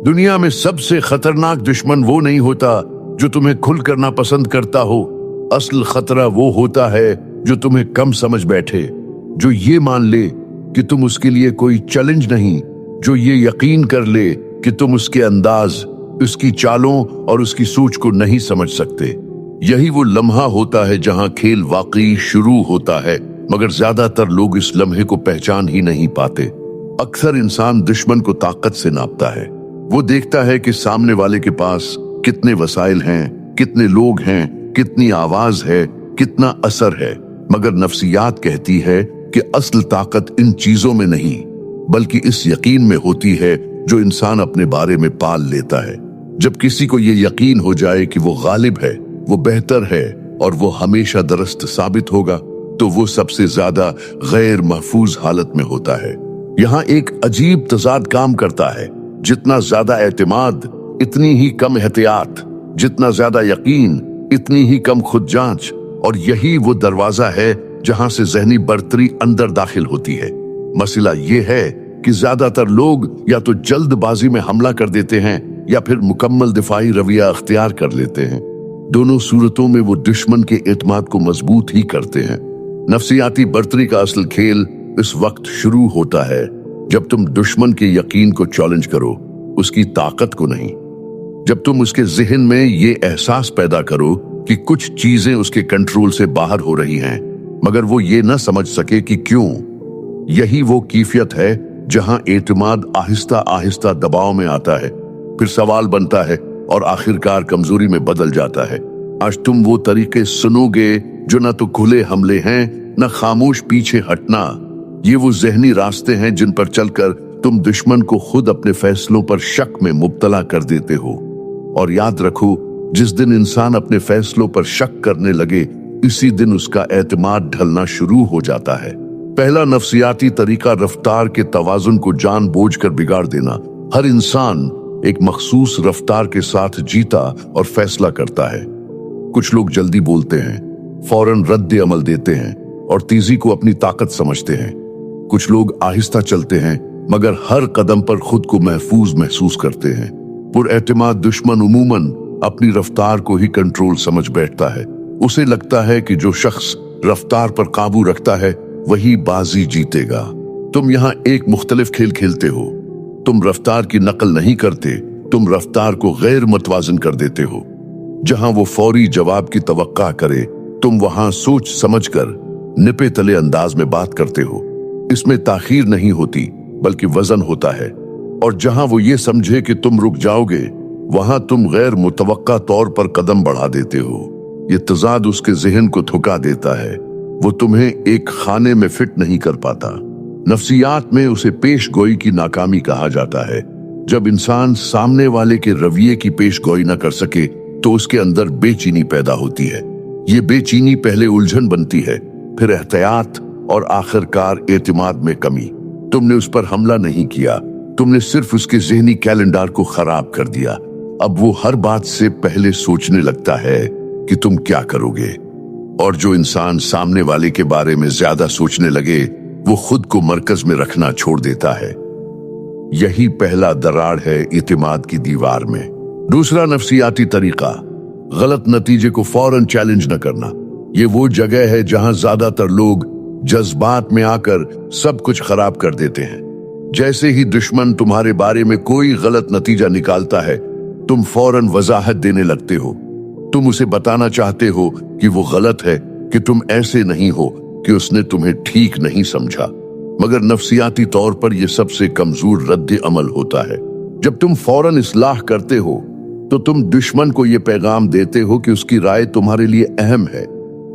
दुनिया में सबसे खतरनाक दुश्मन वो नहीं होता जो तुम्हें खुल करना पसंद करता हो। असल खतरा वो होता है जो तुम्हें कम समझ बैठे, जो ये मान ले कि तुम उसके लिए कोई चैलेंज नहीं, जो ये यकीन कर ले कि तुम उसके अंदाज, उसकी चालों और उसकी सोच को नहीं समझ सकते। यही वो लम्हा होता है जहां खेल वाकई शुरू होता है, मगर ज्यादातर लोग इस लम्हे को पहचान ही नहीं पाते। अक्सर इंसान दुश्मन को ताकत से नापता है। वो देखता है कि सामने वाले के पास कितने वसाइल हैं, कितने लोग हैं, कितनी आवाज है, कितना असर है। मगर नफ्सियात कहती है कि असल ताकत इन चीजों में नहीं, बल्कि इस यकीन में होती है जो इंसान अपने बारे में पाल लेता है। जब किसी को ये यकीन हो जाए कि वो गालिब है, वो बेहतर है और वो हमेशा दुरुस्त साबित होगा, तो वो सबसे ज्यादा गैर महफूज हालत में होता है। यहाँ एक अजीब तजाद काम करता है। जितना ज्यादा एतमाद, इतनी ही कम एहतियात, जितना ज्यादा यकीन, इतनी ही कम खुद जांच। और यही वो दरवाजा है जहां से ज़हनी बर्तरी अंदर दाखिल होती है। मसला ये है कि ज्यादातर लोग या तो जल्दबाजी में हमला कर देते हैं या फिर मुकम्मल दिफाई रवैया अख्तियार कर लेते हैं। दोनों सूरतों में वो दुश्मन के एतमाद को मजबूत ही करते हैं। नफ्सियाती बर्तरी का असल खेल इस वक्त शुरू होता है जब तुम दुश्मन के यकीन को चैलेंज करो, उसकी ताकत को नहीं। जब तुम उसके जिहन में ये एहसास पैदा करो कि कुछ चीजें उसके कंट्रोल से बाहर हो रही हैं, मगर वो ये न समझ सके कि क्यों। यही वो कैफियत है जहां एतमाद आहिस्ता आहिस्ता दबाव में आता है, फिर सवाल बनता है और आखिरकार कमजोरी में बदल जाता है। आज तुम वो तरीके सुनोगे जो न तो खुले हमले हैं, न खामोश पीछे हटना। ये वो ज़हनी रास्ते हैं जिन पर चलकर तुम दुश्मन को खुद अपने फैसलों पर शक में मुब्तला कर देते हो। और याद रखो, जिस दिन इंसान अपने फैसलों पर शक करने लगे, इसी दिन उसका एतमाद ढलना शुरू हो जाता है। पहला नफ्सियाती तरीका रफ्तार के तवाजुन को जानबूझकर बिगाड़ देना। हर इंसान एक मखसूस रफ्तार के साथ जीता और फैसला करता है। कुछ लोग जल्दी बोलते हैं, फौरन रद्द अमल देते हैं और तेजी को अपनी ताकत समझते हैं। कुछ लोग आहिस्ता चलते हैं मगर हर कदम पर खुद को महफूज महसूस करते हैं। पुरएतमाद दुश्मन उमूमन अपनी रफ्तार को ही कंट्रोल समझ बैठता है। उसे लगता है कि जो शख्स रफ्तार पर काबू रखता है वही बाजी जीतेगा। तुम यहाँ एक मुख्तलिफ खेल खेलते हो। तुम रफ्तार की नकल नहीं करते, तुम रफ्तार को गैर मतवाजन कर देते हो। जहां वो फौरी जवाब की तवक्का करे, तुम वहां सोच समझकर निपे तले अंदाज में बात करते हो। इसमें ताखीर नहीं होती बल्कि वजन होता है। और जहां वो ये समझे कि तुम रुक जाओगे, वहां तुम गैर मुतवक्का तौर पर कदम बढ़ा देते हो। ये तजाद उसके जहन को थुका देता है। वो तुम्हें एक खाने में फिट नहीं कर पाता। नफ्सियात में उसे पेश गोई की नाकामी कहा जाता है। जब इंसान सामने वाले के रवैये की पेश गोई न कर सके तो उसके अंदर बेचैनी पैदा होती है। ये बेचैनी पहले उलझन बनती है, फिर एहतियात और आखिरकार एतमाद में कमी। तुमने उस पर हमला नहीं किया, तुमने सिर्फ उसके ज़हनी कैलेंडर को खराब कर दिया। अब वो हर बात से पहले सोचने लगता है कि तुम क्या करोगे। और जो इंसान सामने वाले के बारे में ज्यादा सोचने लगे, वो खुद को मरकज में रखना छोड़ देता है। यही पहला दरार है एतमाद की दीवार में। दूसरा नफ्सियाती तरीका, गलत नतीजे को फौरन चैलेंज न करना। ये वो जगह है जहां ज्यादातर लोग जज्बात में आकर सब कुछ खराब कर देते हैं। जैसे ही दुश्मन तुम्हारे बारे में कोई गलत नतीजा निकालता है, तुम फौरन वजाहत देने लगते हो। तुम उसे बताना चाहते हो कि वो गलत है, कि तुम ऐसे नहीं हो, कि उसने तुम्हें ठीक नहीं समझा। मगर नफ्सियाती तौर पर यह सबसे कमजोर रद्द अमल होता है। जब तुम फौरन इस्लाह करते हो तो तुम दुश्मन को यह पैगाम देते हो कि उसकी राय तुम्हारे लिए अहम है।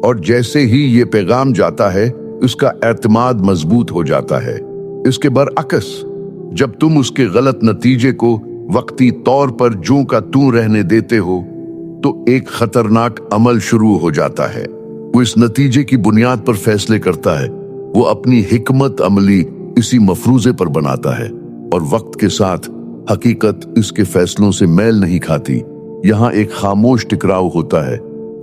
और जैसे ही ये पैगाम जाता है, उसका एतमाद मजबूत हो जाता है। इसके बरअक्स, जब तुम उसके गलत नतीजे को वक्ती तौर पर जूं का तूं रहने देते हो, तो एक खतरनाक अमल शुरू हो जाता है। वो इस नतीजे की बुनियाद पर फैसले करता है। वो अपनी हिकमत अमली इसी मफरूजे पर बनाता है और वक्त के साथ हकीकत इसके फैसलों से मेल नहीं खाती। यहाँ एक खामोश टकराव होता है।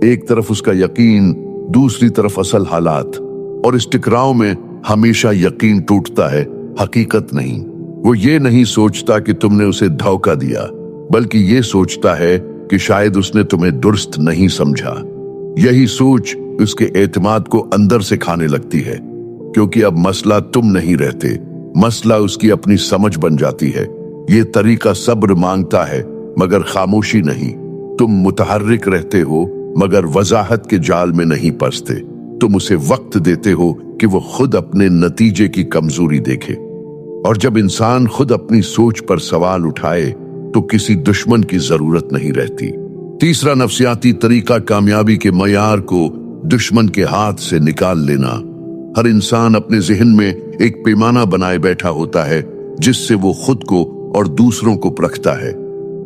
एक तरफ उसका यकीन, दूसरी तरफ असल हालात, और इस टकराव में हमेशा यकीन टूटता है, हकीकत नहीं। वो ये नहीं सोचता कि तुमने उसे धोखा दिया, बल्कि ये सोचता है कि शायद उसने तुम्हें दुरुस्त नहीं समझा। यही सोच उसके एतमाद को अंदर से खाने लगती है, क्योंकि अब मसला तुम नहीं रहते, मसला उसकी अपनी समझ बन जाती है। ये तरीका सब्र मांगता है मगर खामोशी नहीं। तुम मुतहर्रिक रहते हो मगर वजाहत के जाल में नहीं फंसते। तुम उसे वक्त देते हो कि वो खुद अपने नतीजे की कमजोरी देखे। और जब इंसान खुद अपनी सोच पर सवाल उठाए तो किसी दुश्मन की जरूरत नहीं रहती। तीसरा नफ्सियाती तरीका कामयाबी के मयार को दुश्मन के हाथ से निकाल लेना। हर इंसान अपने जहन में एक पैमाना बनाए बैठा होता है जिससे वो खुद को और दूसरों को परखता है।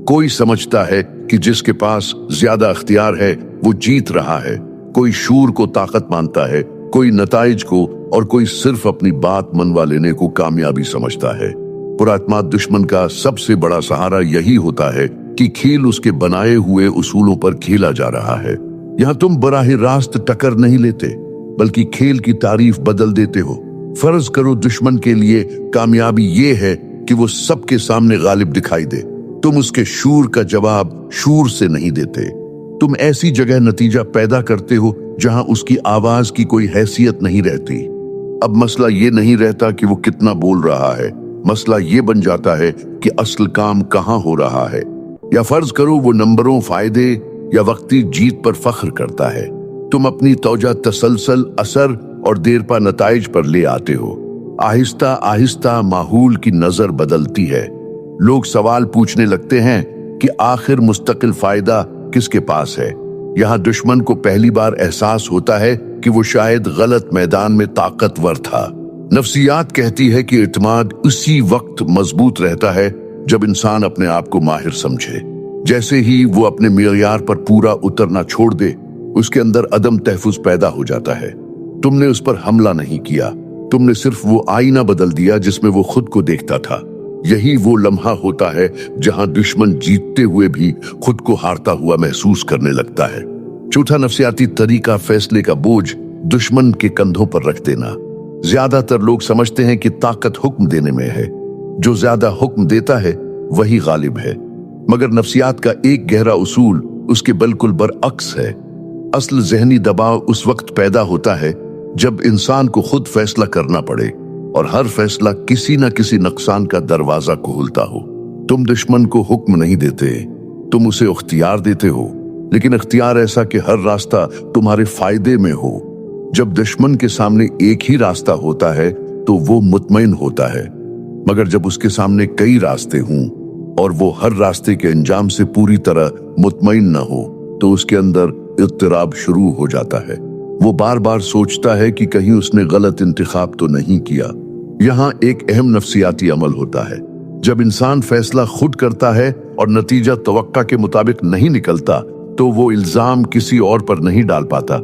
कोई समझता है कि जिसके पास ज्यादा अख्तियार है वो जीत रहा है, कोई शूर को ताकत मानता है, कोई नताइज को, और कोई सिर्फ अपनी बात मनवा लेने को कामयाबी समझता है। पुरात्माद दुश्मन का सबसे बड़ा सहारा यही होता है कि खेल उसके बनाए हुए उसूलों पर खेला जा रहा है। यहाँ तुम बराह रास्त टक्कर नहीं लेते, बल्कि खेल की तारीफ बदल देते हो। फर्ज करो दुश्मन के लिए कामयाबी ये है कि वो सबके सामने गालिब दिखाई दे। तुम उसके शूर का जवाब शूर से नहीं देते। तुम ऐसी जगह नतीजा पैदा करते हो जहां उसकी आवाज की कोई हैसियत नहीं रहती। अब मसला ये नहीं रहता कि वो कितना बोल रहा है, मसला ये बन जाता है कि असल काम कहाँ हो रहा है। या फर्ज करो वो नंबरों, फायदे या वक्ती जीत पर फख्र करता है। तुम अपनी तौजा तसलसल, असर और देरपा नताइज पर ले आते हो। आहिस्ता आहिस्ता माहौल की नजर बदलती है। लोग सवाल पूछने लगते हैं कि आखिर मुस्तकिल फायदा किसके पास है। यहाँ दुश्मन को पहली बार एहसास होता है कि वो शायद गलत मैदान में ताकतवर था। नफ्सियात कहती है कि इत्माद उसी वक्त मजबूत रहता है जब इंसान अपने आप को माहिर समझे। जैसे ही वो अपने मेयार पर पूरा उतरना छोड़ दे, उसके अंदर अदम तहफुज पैदा हो जाता है। तुमने उस पर हमला नहीं किया, तुमने सिर्फ वो आईना बदल दिया जिसमें वो खुद को देखता था। यही वो लम्हा होता है जहां दुश्मन जीतते हुए भी खुद को हारता हुआ महसूस करने लगता है। चौथा नफ्सियाती तरीका फैसले का बोझ दुश्मन के कंधों पर रख देना। ज्यादातर लोग समझते हैं कि ताकत हुक्म देने में है, जो ज्यादा हुक्म देता है वही गालिब है। मगर नफ्सियात का एक गहरा उसूल उसके बिल्कुल बरअक्स है। असल जहनी दबाव उस वक्त पैदा होता है जब इंसान को खुद फैसला करना पड़े और हर फैसला किसी न किसी नुकसान का दरवाजा खोलता हो। तुम दुश्मन को हुक्म नहीं देते, तुम उसे इख्तियार देते हो, लेकिन इख्तियार ऐसा कि हर रास्ता तुम्हारे फायदे में हो। जब दुश्मन के सामने एक ही रास्ता होता है तो वो मुतमईन होता है, मगर जब उसके सामने कई रास्ते हों और वो हर रास्ते के अंजाम से पूरी तरह मुतमईन न हो तो उसके अंदर इत्तिराब शुरू हो जाता है। वो बार बार सोचता है कि कहीं उसने गलत इंतखाब तो नहीं किया। यहाँ एक अहम नफ्सियाती अमल होता है। जब इंसान फैसला खुद करता है और नतीजा तवक्का के मुताबिक नहीं निकलता तो वो इल्जाम किसी और पर नहीं डाल पाता।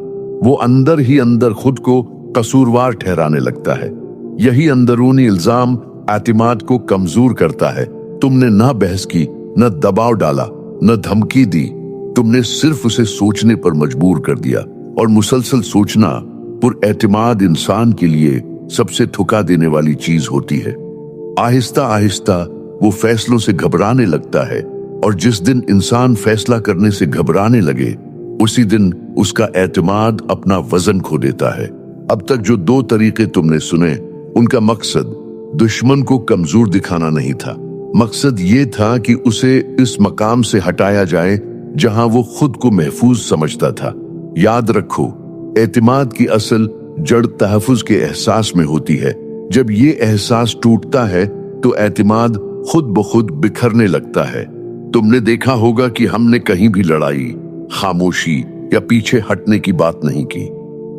वो अंदर ही अंदर खुद को कसूरवार ठहराने लगता है। यही अंदरूनी इल्जाम एतिमाद को कमजोर करता है। तुमने ना बहस की, न दबाव डाला, न धमकी दी, तुमने सिर्फ उसे सोचने पर मजबूर कर दिया। और मुसलसल सोचना पुरएतिमाद इंसान के लिए सबसे थुका देने वाली चीज होती है। आहिस्ता आहिस्ता वो फैसलों से घबराने लगता है, और जिस दिन इंसान फैसला करने से घबराने लगे उसी दिन उसका एतमाद अपना वजन खो देता है। अब तक जो दो तरीके तुमने सुने, उनका मकसद दुश्मन को कमजोर दिखाना नहीं था। मकसद ये था कि उसे इस मकाम से हटाया जाए जहां वो खुद को महफूज समझता था। याद रखो, एतमाद की असल जड़ तहफ़्फ़ुज़ के एहसास में होती है। जब ये एहसास टूटता है तो एतमाद खुद ब खुद बिखरने लगता है। तुमने देखा होगा कि हमने कहीं भी लड़ाई, खामोशी या पीछे हटने की बात नहीं की।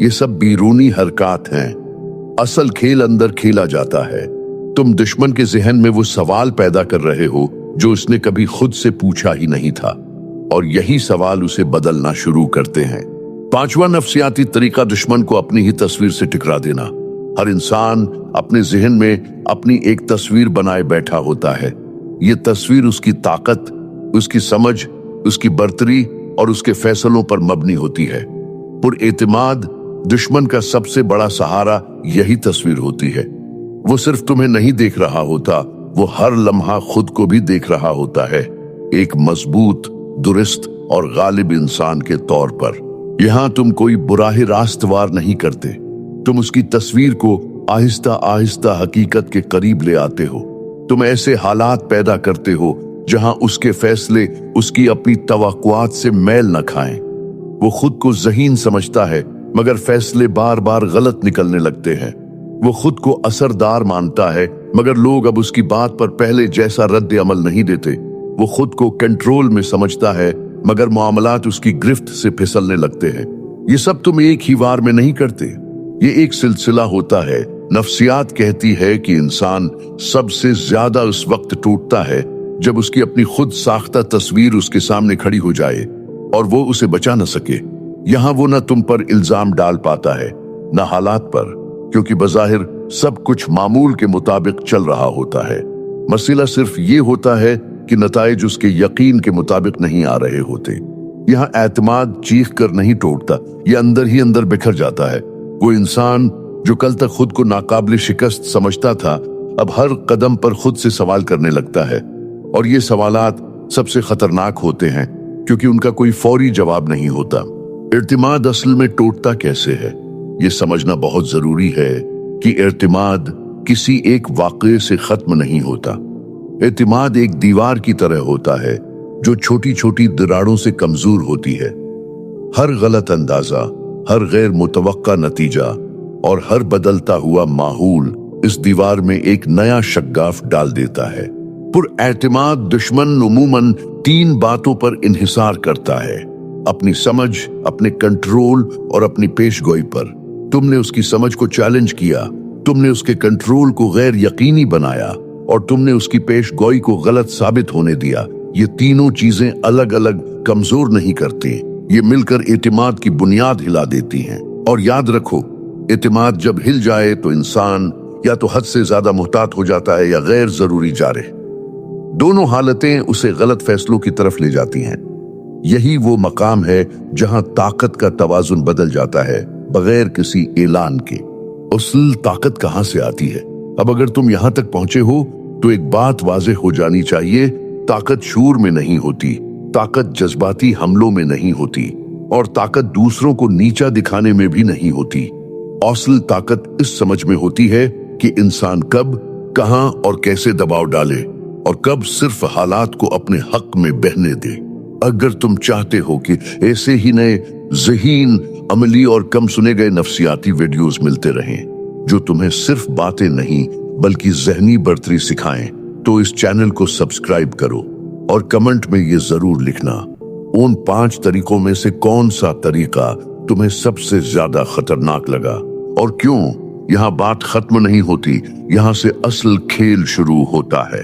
ये सब बीरूनी हरकत हैं। असल खेल अंदर खेला जाता है। तुम दुश्मन के जहन में वो सवाल पैदा कर रहे हो जो उसने कभी खुद से पूछा ही नहीं था, और यही सवाल उसे बदलना शुरू करते हैं। पांचवा नफ्सियाती तरीका दुश्मन को अपनी ही तस्वीर से टकरा देना। हर इंसान अपने जहन में अपनी एक तस्वीर बनाए बैठा होता है। ये तस्वीर उसकी ताकत, उसकी समझ, उसकी बर्तरी और उसके फैसलों पर मबनी होती है। पुरएतिमाद दुश्मन का सबसे बड़ा सहारा यही तस्वीर होती है। वो सिर्फ तुम्हें नहीं देख रहा होता, वो हर लम्हा खुद को भी देख रहा होता है, एक मजबूत, दुरुस्त और गालिब इंसान के तौर पर। यहाँ तुम कोई बुराही रास्त वार नहीं करते, तुम उसकी तस्वीर को आहिस्ता आहिस्ता हकीकत के करीब ले आते हो। तुम ऐसे हालात पैदा करते हो जहां उसके फैसले उसकी अपनी तवक्कुआत से मेल न खाएं। वो खुद को ज़हीन समझता है मगर फैसले बार बार गलत निकलने लगते हैं। वो खुद को असरदार मानता है मगर लोग अब उसकी बात पर पहले जैसा रद्द अमल नहीं देते। वो खुद को कंट्रोल में समझता है मगर मामलात उसकी गिरफ्त से फिसलने लगते हैं। ये सब तुम एक ही वार में नहीं करते, ये एक सिलसिला होता है। नफ्सियात कहती है कि इंसान सबसे ज्यादा उस वक्त टूटता है जब उसकी अपनी खुद साख्ता तस्वीर उसके सामने खड़ी हो जाए और वो उसे बचा न सके। यहाँ वो न तुम पर इल्जाम डाल पाता है न हालात पर, क्योंकि बज़ाहिर सब कुछ मामूल के मुताबिक चल रहा होता है। मसला सिर्फ ये होता है कि नताइज उसके यकीन के मुताबिक नहीं आ रहे होते। यहाँ एतमाद चीख कर नहीं टूटता, ये अंदर ही अंदर बिखर जाता है। वो इंसान जो कल तक खुद को नाकाबिल शिकस्त समझता था, अब हर कदम पर खुद से सवाल करने लगता है, और ये सवालात सबसे खतरनाक होते हैं क्योंकि उनका कोई फौरी जवाब नहीं होता। इर्तिमाद असल में टूटता कैसे है, ये समझना बहुत जरूरी है कि इर्तिमाद किसी एक वाक़े से खत्म नहीं होता। इर्तिमाद एक दीवार की तरह होता है जो छोटी छोटी दरारों से कमजोर होती है। हर गलत अंदाजा, हर गैर मुतवक्का नतीजा और हर बदलता हुआ माहौल इस दीवार में एक नया शग्गाफ डाल देता है। पुरएतिमाद दुश्मन उमूमन 3 बातों पर इन्हिसार करता है: अपनी समझ, अपने कंट्रोल और अपनी पेशगोई पर। तुमने उसकी समझ को चैलेंज किया, तुमने उसके कंट्रोल को गैर यकीनी बनाया और तुमने उसकी पेशगोई को गलत साबित होने दिया। ये तीनों चीजें अलग अलग कमजोर नहीं करती, ये मिलकर एतिमाद की बुनियाद हिला देती हैं। और याद रखो, एतिमाद जब हिल जाए तो इंसान या तो हद से ज्यादा मुहतात हो जाता है या गैर जरूरी जारे। दोनों हालतें उसे गलत फैसलों की तरफ ले जाती हैं। यही वो मकाम है जहां ताकत का तवाजुन बदल जाता है बगैर किसी ऐलान के। असल ताकत कहां से आती है? अब अगर तुम यहां तक पहुंचे हो तो एक बात वाज़ेह हो जानी चाहिए, ताकत शूर में नहीं होती, ताकत जज्बाती हमलों में नहीं होती, और ताकत दूसरों को नीचा दिखाने में भी नहीं होती। असल ताकत इस समझ में होती है कि इंसान कब, कहां और कैसे दबाव डाले और कब सिर्फ हालात को अपने हक में बहने दे। अगर तुम चाहते हो कि ऐसे ही नए ज़हीन, अमली और कम सुने गए नफ्सियाती वीडियोस मिलते रहें जो तुम्हें सिर्फ बातें नहीं बल्कि ज़हनी बर्तरी सिखाएं, तो इस चैनल को सब्सक्राइब करो और कमेंट में ये जरूर लिखना उन 5 तरीकों में से कौन सा तरीका तुम्हें सबसे ज्यादा खतरनाक लगा और क्यों। यहाँ बात खत्म नहीं होती, यहाँ से असल खेल शुरू होता है।